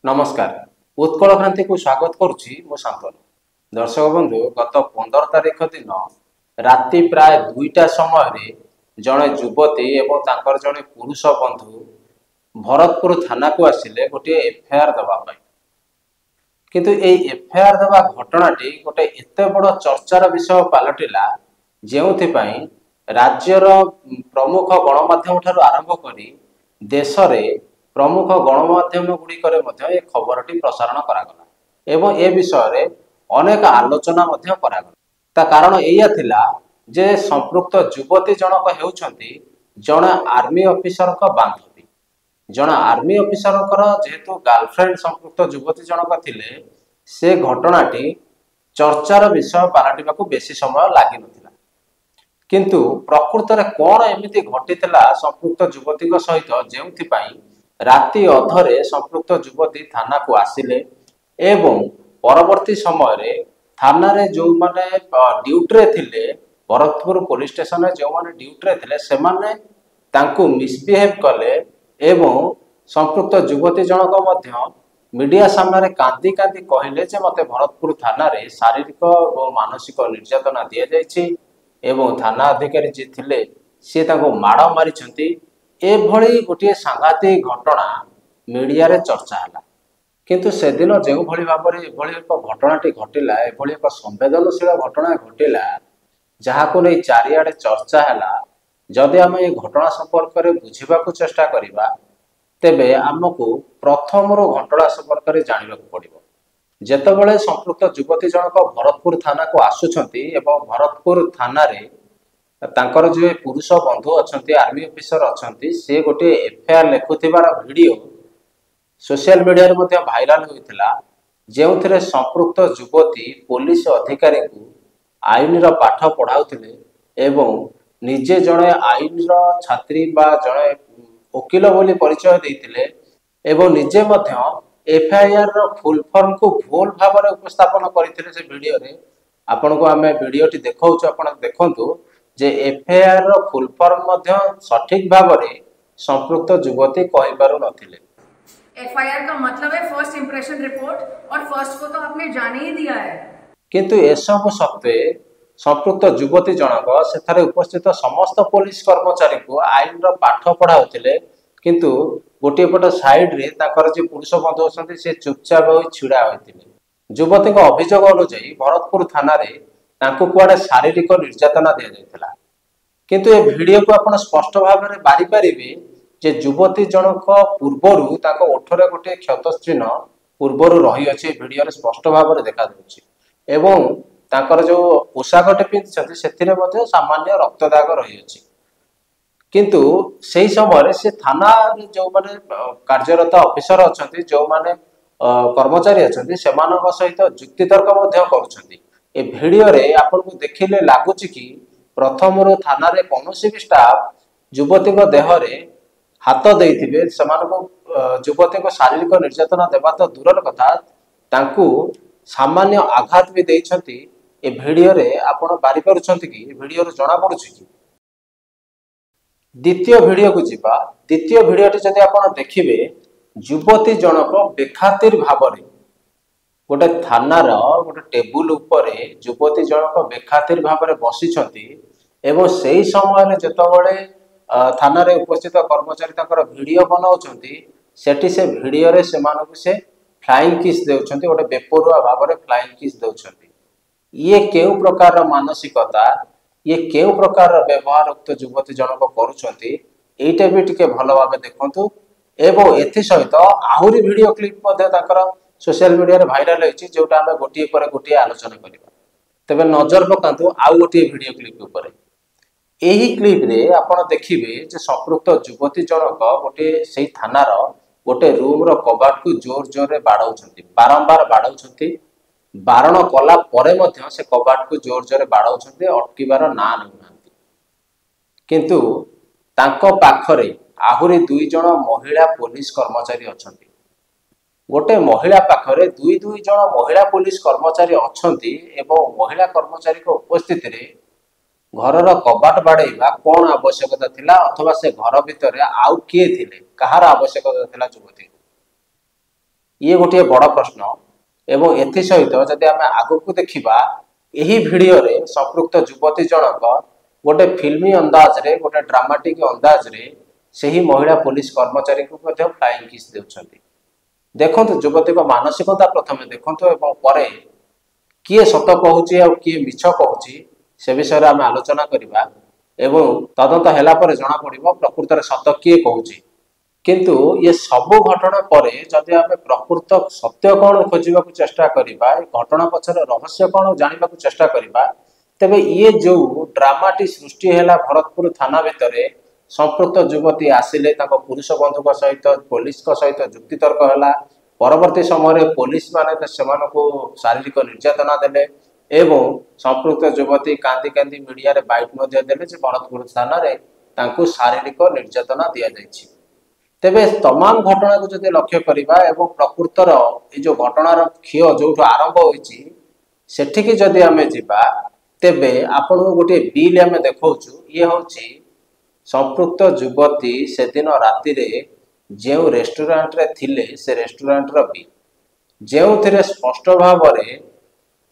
नमस्कार। उत्कल क्रांति को स्वागत करुच्ची मो शांतनु। दर्शक बंधु गत 15 तारिख दिन राति प्राय 2टा समय जड़े युवती एवं तांकर जड़े पुरुष बंधु भरतपुर थाना को आसिले गोटे एफआईआर देवाई। किंतु ए एफआईआर देवा घटनाटी गोटे एते बड़ चर्चार विषय पलटिला जेउथिपाई राज्यर प्रमुख गणमाध्यम ठारू आरंभ करी देश रे प्रमुख गणमाध्यम गुड़िकर ए खबरटी प्रसारण करागला एवं ए विषय अनेक आलोचना करागला। ता कारण एया थिला जे संपृक्त युवती जनक हेउछंती जणे आर्मी ऑफिसर का बांधवी। जणे आर्मी ऑफिसर जेहेतु गर्लफ्रेंड संपृक्त युवती जनक थिले से घटनाटी चर्चार विषय पलटिबाकू बेसी समय लागि नथिला। किंतु प्रकृत रे कोन एमिति घटितला संपृक्त युवती सहित जेउथिपाई राति अधरे संपृक्त युवती थाना को आसिले एवं परवर्ती समय रे थाना रे जो माने ड्यूटी रे थिले भरतपुर पुलिस स्टेशन रे जो माने ड्यूटी रे थिले से माने तांकू मिसबिहेव कले एवं संपृक्त युवती जनक मध्य मीडिया सामने कांदी कांदी कहले जे मते भरतपुर थाना रे शारीरिक और मानसिक निर्यातना दिया जायछि एवं थाना अधिकारी जे थिले से तांको माड़ मारिछंती। एभली गोटे सांघातिक घटना मीडिया रे चर्चा है। किंतु से दिन जो भली भाव में एभली एक घटनाटी घटिला एभली एक संवेदनशील घटना घटिला जहाँ को नहीं चारिआडे चर्चा है। जदि आम ये घटना संपर्क में बुझा चेष्टा करवा तेबे आमको प्रथम घटना संपर्क में जानवा पड़ो। जेतेबेले संपृक्त युवती जनक भरतपुर थाना को आसुछंती एवं भरतपुर थाना रे तांकर जो पुरुष बंधु अच्छा आर्मी ऑफिसर अच्छा से गोटे एफआईआर लिखुथिबार वीडियो सोशल मीडिया रे मध्य भाइराल होइथिला जेउथिरे संपृक्त युवती पुलिस अधिकारी को आईन रो पाठ पढ़ाउथिले एवं निजे जड़े आईन रो छात्री बा जड़े वकील बोली परिचय देइथिले एवं निजे मध्य एफआईआर रो फुल फॉर्म को भूल भाव में उपस्थापन करथिले। से वीडियो रे आपन को आमे वीडियोटी देखाउछु आपन देखंतु जे एफआईआर रो फुल फॉर्म मध्य सठिक भाव में संपृक्त युवती कहि पारु नथिले। एफआईआर का मतलब है फर्स्ट इंप्रेशन रिपोर्ट और फर्स्ट को तो आपने जाने ही दिया है। किंतु एसबु सत्वे संपृक्त युवती जनक सेठारे उपस्थित समस्त पुलिस कर्मचारी को आईन रो पाठ पढ़ाउथिले किंतु गोटे पट साइड रे ताकर जे पुरुष बंधु अछंती से चुपचाप होई छिड़ा होइथिले। युवती को अभियोग अनुसार भरतपुर थाना रे तांको कुआडे शारीरिक निर्यातना दिया जायतिला। किंतु ए वीडियो को आपण स्पष्ट भाव में बारी पारिबे जे युवती जनक पूर्वरु ताको ओठरे गोटे क्षत चिन्ह पूर्वरु रही अछि। वीडियो रे स्पष्ट भाव में देखा जाउछि एवं ताकर जो पोशाकटे पिंधि सेथिरे मध्ये सामान्य रक्त दाग रही अछि। किंतु सेही समय से थाना जो माने कार्यरत ऑफिसर अछंती जो माने कर्मचारी अछंती सेमानक सहित जुक्ति तर्क मध्ये करूछंती। ए वीडियो रे आपन को देखिले लागुछि कि प्रथम रो थाना रे कोनोसी भी स्टाफ युवती को देह रे हाथ देइथिबे सेमानको युवती को शारीरिक निर्यातना देबा तो दूरर कथा तांकू सामान्य आघात भी देइछंती। ए वीडियो रे आपण बारी परुछंती कि वीडियो रे जणा पडुछि कि द्वितीय वीडियो को जीवा। द्वितीय वीडियोटी जदि आपण देखिबे युवती जनक बेखातिर भाव में गोटे थानार गोटे टेबुल उपरे युवती जनक बेखातिर भाव में बसिछंती एवं सही समय जेतबेले थाना रे उपस्थित कर्मचारी ताकर वीडियो बनाउछंती सेठी से वीडियो रे सेमानकु से फ्लाइंग किस देउछंती गोटे बेपरुआ भाव में फ्लाइंग किस देउछंती। ये केउ प्रकार मानसिकता ये केउ प्रकार व्यवहार उक्त युवती जनक करूछंती एटा भी टिके भलो भाबे देखंतु एवं एथि सहित आहुरी वीडियो क्लिप मध्ये ताकर सोशल मीडिया रे भाइराल होइछि जोटा हम गोटिए पर गोटिए आलोचना करिबा। तबे नजर पकांतु आउ गोटिए वीडियो क्लिप ऊपर। एही क्लिप रे आपण देखिबे जे संपृक्त युवती जनक गोटे सेही थानार गोटे रूम रो कबाट को जोर जोर रे बाडाउछंती बारंबार बाडाउछंती। बारण कला परे मध्य से कबाट को जोर जोर रे बाडाउछंती अटकीबार ना नउनांती। किंतु तांको पाखरे आहुरी दुई जण महिला पुलिस कर्मचारी अछंती। गोटे महिला पाखरे दुई दुई जण महिला पुलिस कर्मचारी अछंती एवं महिला कर्मचारी को उपस्थिति रे घरर कबाट बाड़ेबा कौन आवश्यकता थिला, अथवा से घर भितर आउ किए थिले, कहार आवश्यकता थिला युवती। ये गोटे बड़ प्रश्न। एवं एथि सहित जदि आम आगक देखा यही भिडियो रे संपृक्त युवती जनक गोटे फिल्मी अंदाज रे गोटे ड्रामाटिक अंदाज रे सही महिला पुलिस कर्मचारी को फ्लाइंग किस देउछंती। देखंतु युवती को मानसिकता प्रथमे देखंतु एवं परे किए सत कहूची और किए मिछ कहूची से विषय आम आलोचना करवा एवं तदंत हैला परे जना पड़िबो प्रकृत रे सत किए कहूची। किंतु ये सबु घटना परे जदि आम प्रकृत सत्य कौन खोजा चेष्टा करवा घटना पछर रहस्य कौन जाना चेष्टा करवा तेबे ये जो ड्रामाटी सृष्टि है भरतपुर थाना भितर संपृक्त युवती आसिले पुरुष बंधु सहित पुलिस सहित जुक्तितर्क है। परवर्ती समय पुलिस माने शारीरिक निर्यातना देले एवं संपृक्त युवती कांदी कांदी मीडिया रे बाइट देले जे भरतपुर थाना रे तांकु शारीरिक निर्यातना दिया जायछि। तेबे तमाम घटना को जदि लक्ष्य करवा एवं प्रकृतर ये जो घटनार क्षय जो आरंभ होइछि सेठिकी जदि आमे जिबा तेबे आपण गोटे बिल आमे देखौछु। ये होछि संपृक्त युवती से दिन राति रे जो रेस्टोरेंट रे थिले से रेस्टोरेंट रो बिल जो थिरे स्पष्ट भाव में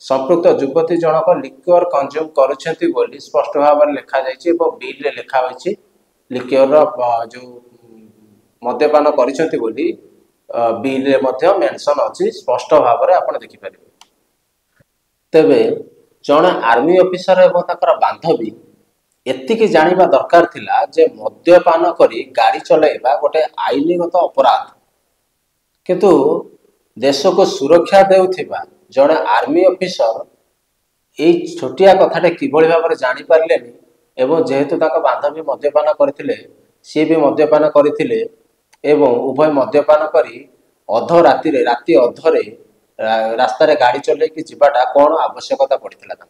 संपृक्त युवती जनक लिक्योर कंज्यूम करुछंती बोली स्पष्ट भाव में लिखा जाइछि एवं बिल रे लिखा होइछि लिक्योर जो मद्यपान करिसेंती बोली बिल रे मध्य मेंशन अछि स्पष्ट भाव में आपण देखि परिबे। तेबे जने आर्मी ऑफिसर एवं ताकर बांधवी एतिकी जानिबा दरकार थिला जे मद्यपान करी गाड़ी चलाइबा गोटे आईनगत अपराध किंतु देश को सुरक्षा देउथिबा जने आर्मी ऑफिसर एई छोटिया कथाटे किभଳି भाବରେ जानि पारलेनी एवं जेहेतु ताका बांधवी मद्यपान करथिले सी भी मद्यपान करथिले एवं उभय मद्यपान करी अध राति रे राति अधरे रास्ता रे गाड़ी चले कि जीवाटा कौन आवश्यकता पड़िथिला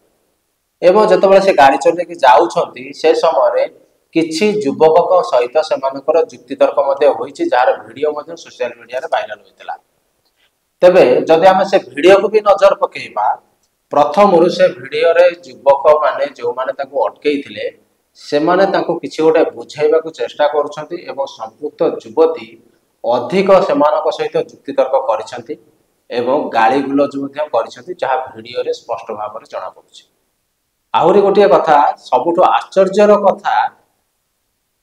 एवं जतबेले से गाड़ी चले कि जाउछंती से समय किछि युवक सहित सेमानकर जुक्तितर्क मध्ये होइछि जार वीडियो मध्ये सोशल मीडिया रे वायरल होइतिला। तेबे जदि आमे से वीडियो को भी नजर पकेइबा प्रथम से वीडियो रे युवक माने जो माने ताको अटकेइथिले सेमाने ताको किछि गोटे बुझाइबा को चेष्टा करूछंती एवं संपृक्त युवती अधिक सेमानक सहित जुक्तितर्क करिसंती एवं गाली गुलज मध्ये करिसंती जहा वीडियो रे स्पष्ट भाव में जणा पड़ुछि। आहुरी गोटे कथा सबुठो आश्चर्यर कथा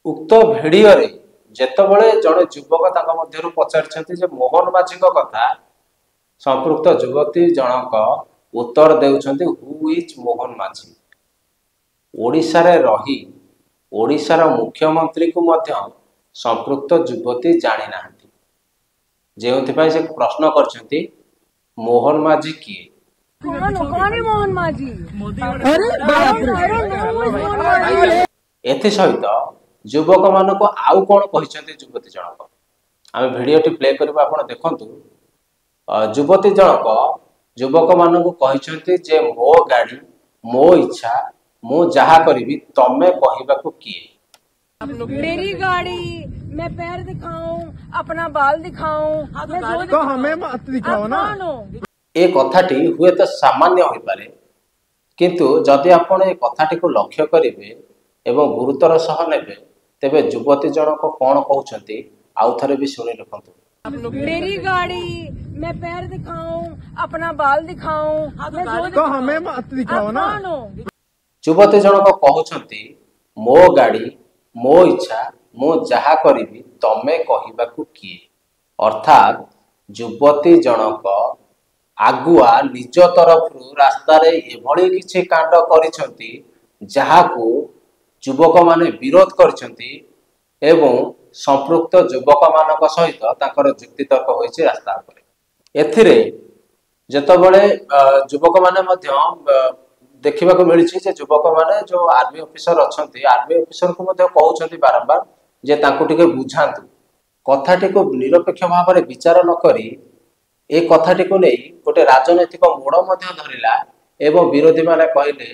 उक्त वीडियो रे जेतबळे जणे युवक ताका मध्यरु पचारछंती जे मोहन माझी को कथा संपृक्त युवती जनक उत्तर देउछंती हु इज मोहन माझी। ओडिशा रे रही ओडिशार मुख्यमंत्री को मध्य संपृक्त युवती जानि नाहंती जेउथिपाई से प्रश्न करछंती मोहन माझी किए मोहन माझी एथि सहित युवक मान को आउ कौन कहते युवती जनक आम भिडियो प्ले करबा आपण देखंतु। युवती जनक युवक मान को कहते जे मो गाड़ी मो इच्छा मु जहा करी तमे कहबाकू किए मेरी गाड़ी मैं पैर दिखाऊं अपना बाल दिखाऊं तो हमें मत दिखाओ ना। ए कथाटी हुए तो सामान्य हो पारे किंतु जदि आपण ए कथाटी को लक्ष्य करेंगे एवं गुरुतर सह नेबे तेबे युवती जनक कौन कहउछंती आउ थरे भी सुनि रखंतु। मेरी गाड़ी मैं पैर दिखाऊं अपना बाल दिखाऊं तो हमें मत दिखाओ ना। युवती जनक कहउछंती मो गाड़ी मो इच्छा मु जहा करी तमे कहबाकू किए अर्थात युवती जनक आगुआ निज तरफ रास्ता रे एभली किछि कांड करिसंती जहाकू युवक माने विरोध करिसंती एवं संपृक्त युवक मानक सहित ताकर जुक्तितर्क होइछि रास्ता पर। एथिरे जेतबेले युवक माने मध्य देखा मिली जे युवक माने जो आर्मी ऑफिसर अछंती आर्मी ऑफिसर को मध्य कहउछंती बारंबार जे तांको टिके बुझांतु कथाटी को निरपेक्ष भाव में विचार न करी ए कथाटी को नहीं गोटे राजनैतिक मोड़ मध्य धरिला एवं विरोधी माने कहले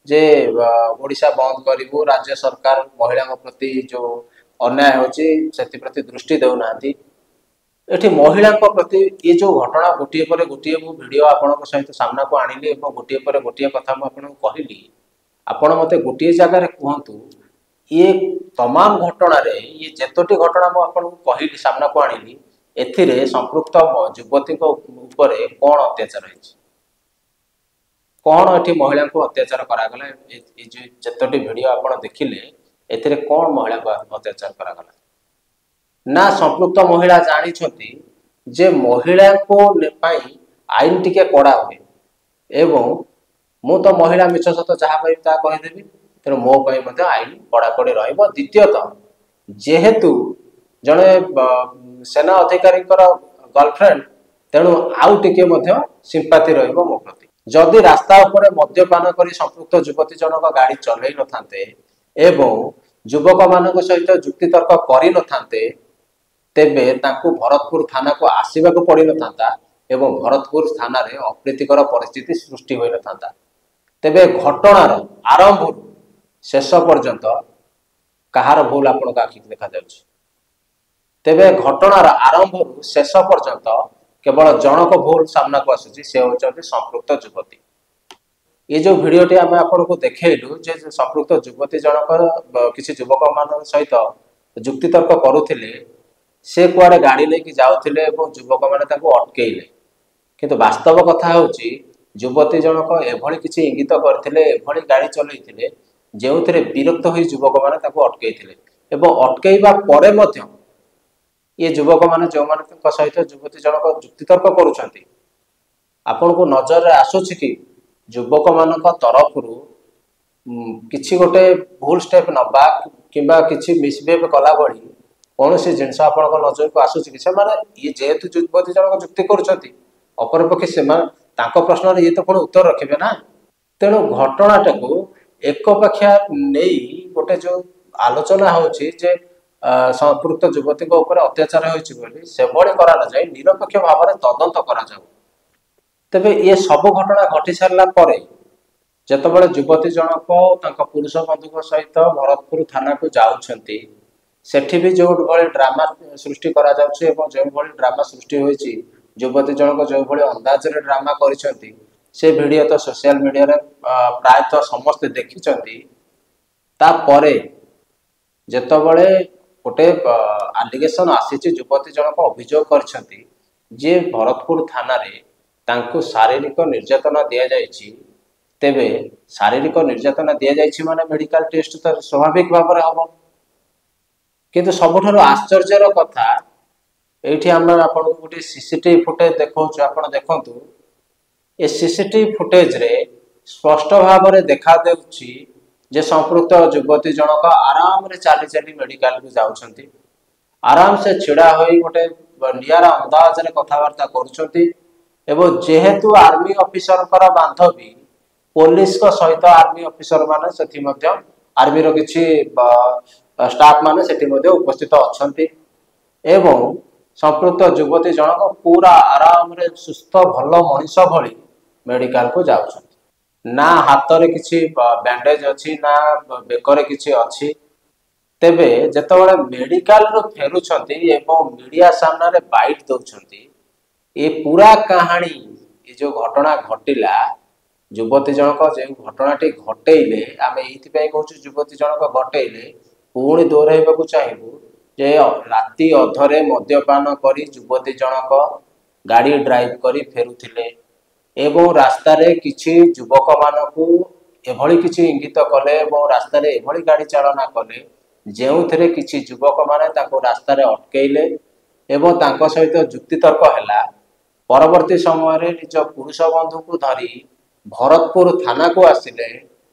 जे ओडिशा बंद करिवु राज्य सरकार महिला प्रति जो अन्याय होची सेति प्रति दृष्टि देउनांती एठी महिला प्रति ये जो घटना गोटे पर गोटे मु वीडियो आपण सहित सामना को आनिली एवं गोटे पर गोटे कथा मु आपण कहली आपण मते गोटे जगह कहतु ये तमाम घटना रे ये जेतोटी घटना मु आपण कहली सामना को आनिली एथिरे संपृक्त युवती उपरे कौन अत्याचार है, कौन एठी महिला को अत्याचार करागला, जो जतोटी वीडियो आपण देखिले एथिरे कौन महिला को अत्याचार करागला ना संपृक्त महिला जानी छथि जे महिला को आईन टिके कड़ा हुए एवं मु तो महिला मिछ सत जहाँ कह कहीदेवी तेणु मो आईन कड़ाकड़ी द्वितीयतः जेहेतु जड़े सेना अधिकारी गर्लफ्रेंड तेणु आउ टिके सिंपाती रहिबो मो प्रति जदि रास्ता उपरे मद्यपान करी संपृक्त युवती जनक गाड़ी चलई न थांते एवं युवक मान सहित जुक्तितर्क करि न थांते तेबे तांकु भरतपुर थाना को आसवा को पड़ न था एवं भरतपुर थाना रे अप्रीतिकर परिस्थिति सृष्टि हो न था। तेबे घटनार आरंभ शेष पर्यंत कहार भूल आपण आखि देखा जाउछि। तेबे घटनार आरंभ शेष पर्यंत केवल जनक भूल सामना को आसुछि से होचନ୍ତି संपृक्त युवती। ये जो भिडियोटी आम आपको देखलु जे संपृक्त युवती जनक किसी युवक मान सहित जुक्तितर्क करुथिले से कुआडे गाड़ी लेके जाउथिले एवं युवक माने ताको अटकेइले किंतु वास्तव कथा होची युवती जनक एभली किसी इंगित करथिले एभली गाड़ी चलैथिले जेउथिरे विरक्त होई युवक माने ताको अटकेइथिले एवं अटकेइबा परे मध्य ये युवक माने जो माने सहित युवती जनक जुक्तितर्क करूछंती आपन को नजर रे आसुछि कि युवक मानक तरफरु किछि गोटे भूल स्टेप नबा किंबा किछि मिसबिहेव कला बळी कौन सी जिनस आप नजर को आसूसी ये जेहेतु युवती जनक जुक्ति करुँच अपरपक्षे से प्रश्न ये तो पुणी उत्तर रखिए ना तेणु घटनाटा को एकपाखिया नहीं गोटे जो आलोचना होची जे संपृक्त युवती अत्याचार होभली करा न जाए निरपेक्ष भाव में तदंत करा जाऊ। तेबे ये सब घटना घटी सारा पर जेतबेले युवती जनक पुरुष बंधु सहित भरतपुर थाना को जाउछंती सेठी भी जो भली ड्रामा सृष्टि करा जाउछि एवं जो भली ड्रामा सृष्टि होईछि युवती जनक जो भली अंदाज रे ड्रामा करिसंती से वीडियो तो सोशल मीडिया रे प्राय तो समस्त देखिसंती। ता परे जेतबेले गोटे एलिगेशन आसीछि युवती जनक अभियोग करछंती जे भरतपुर थाना रे तांको शारीरिक निर्यातना दिया जायछि तेबे शारीरिक निर्यातना दिया जायछि माने मेडिकल टेस्ट तो स्वाभाविक भाव में हबो किंतु सबुठारु आश्चर्यर कथा एठी हम आपन गोटे सीसीटीवी फुटेज देखौछु आपण देखंतु ए सीसीटीवी फुटेज रे स्पष्ट भाव में देखा देउछि जे संपृक्त युवती जनक आराम रे चाली चाली मेडिकल को जाउछंती आराम से छिड़ा होई गोटे नियारा अंदाज रे कथावार्ता करूछंती एवं जेहेतु आर्मी ऑफिसर बांधवी पुलिस को सहित आर्मी ऑफिसर माने सेठी मध्य आर्मी रो किछि स्टाफ माने सेठी मध्य उपस्थित अछंती एवं संपृक्त युवती जनक पूरा आराम रे सुस्थ भल मनीष भली मेडिकल को जाउछंती ना हाथ रे किछि बैंडेज अछि ना बेकरे किछि अछि। तेबे जेतबेले मेडिकल रो फेरुछंती एवं मीडिया सामने रे बाइट दउछंती ये पूरा कहानी ये जो घटना घटिला युवती जनक जो घटनाटी घटेले आम ये कहूँ युवती जनक घटेले पुणी दोहराइबा चाहबू जे राति अधरे मद्यपान करी युवती जनक गाड़ी ड्राइव करी फेरुथिले एवं रास्ता रे किछि युवक मानकू एभली किछि इंगित कले एवं रास्ता रे एभली गाड़ी चालना कले जेउथिरे किछि युवक माने ताको रास्ता रे अटकेइले एवं ताको सहित जुक्तितर्क हैला परवर्ती समय निज पुरुष बंधु को धरी भरतपुर थाना को आसिले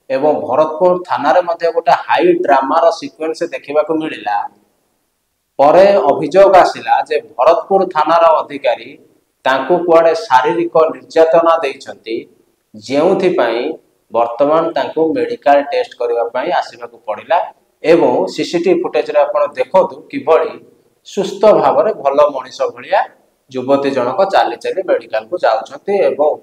एवं भरतपुर थाना रे मध्य गोटे हाई ड्रामार सिक्वेन्स देखा मिलला परे अभियोग आसिला जे भरतपुर थानार अधिकारी तांको कुआडे शारीरिक निर्यातना देइछंती जेउथिपाई वर्तमान तांको मेडिकल टेस्ट करबा पई आसीबाकू पड़िला एवं सीसीटीवी फुटेज रे आपण देखोतु किभली सुस्थ भाव में भल मनीष भलिया युवती जनक चाली चाली मेडिकल को जाउछंती एवं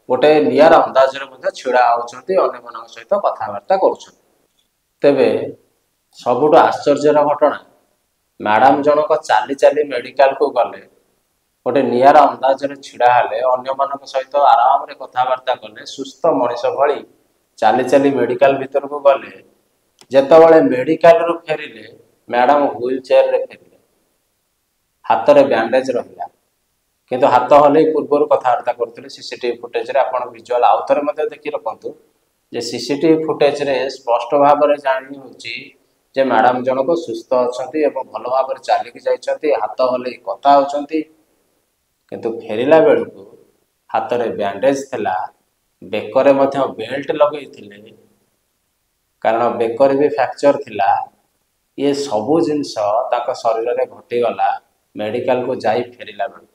गोटे नियार अंदाज रे छिड़ा होउछंती अन्य मन सहित कथबार्ता करुछंती। तेबे सबुठ आश्चर्यर घटना मैडम जनक चाली चाली मेडिकल को गले गोटे नियार अंदाज रे छिड़ा हेले अन्य मन सहित आराम रे कथबार्ता कले सुस्थ मनीष भली चाली चाली मेडिकल भीतर को गले जेतबेले मेडिकल रु फेरिले मैडम व्हील चेयर रे फेरिले हाथ में बैंडेज रहा किंतु हाथ हल पूर्व कथबार्ता करते सीसीटीवी फुटेज आप विजुआल आउ थे देखी रखु जे सीसीटीवी फुटेज रे स्पष्ट भाव में जानी जे मैडम जनक सुस्थ अच्छा भल भाव चलिकी जाइए हाथ हल कथा होती किंतु फेरला बेलू हाथ में बैंडेज थिला बेकरे बेल्ट लगे कारण बेकर भी फ्रैक्चर थिला ये सबू जिनस शरीर में घटीगला मेडिकल को जाई फेरला बेलू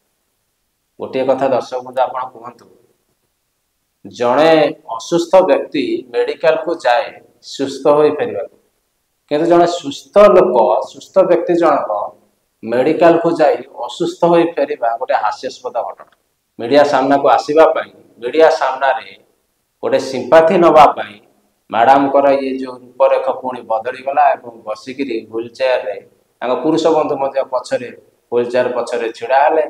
गोटे कथा दर्शक बंधु आप कहतु जड़े असुस्थ व्यक्ति मेडिकल को जाए सुस्थ हो फेर किंतु जड़े सुस्थ लोक सुस्थ व्यक्ति जनक मेडिकल को जाई असुस्थ हो फेर गोटे हास्यास्पद घटना मीडिया सामना को आसवाई मीडिया सामना रे गोटे सिंपाथी नवापाई मैडम कर ये जो रूपरेख पुणी बदलीगला बसिक व्हील चेयर रे पुरुष बंधु पछरे व्हील चेयर पछरे छिड़ा हेले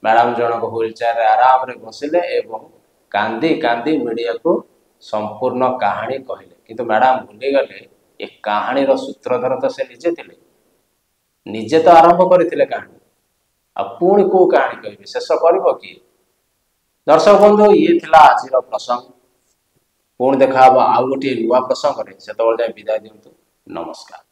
मैडम जनक व्हील चेयर आराम रे बसिले एवं कांदी कांदी मीडिया को संपूर्ण कहानी कहले किंतु मैडम भूली गले ये कहानी सूत्रधर तो से निजे तो आरंभ करते कहानी आ पुणी को कहानी कह शेष कर कि दर्शक बंधु ये थिला आज प्रसंग पुणी देखा आउ गोटे नुआ प्रसंग से विदाय दिंतु नमस्कार।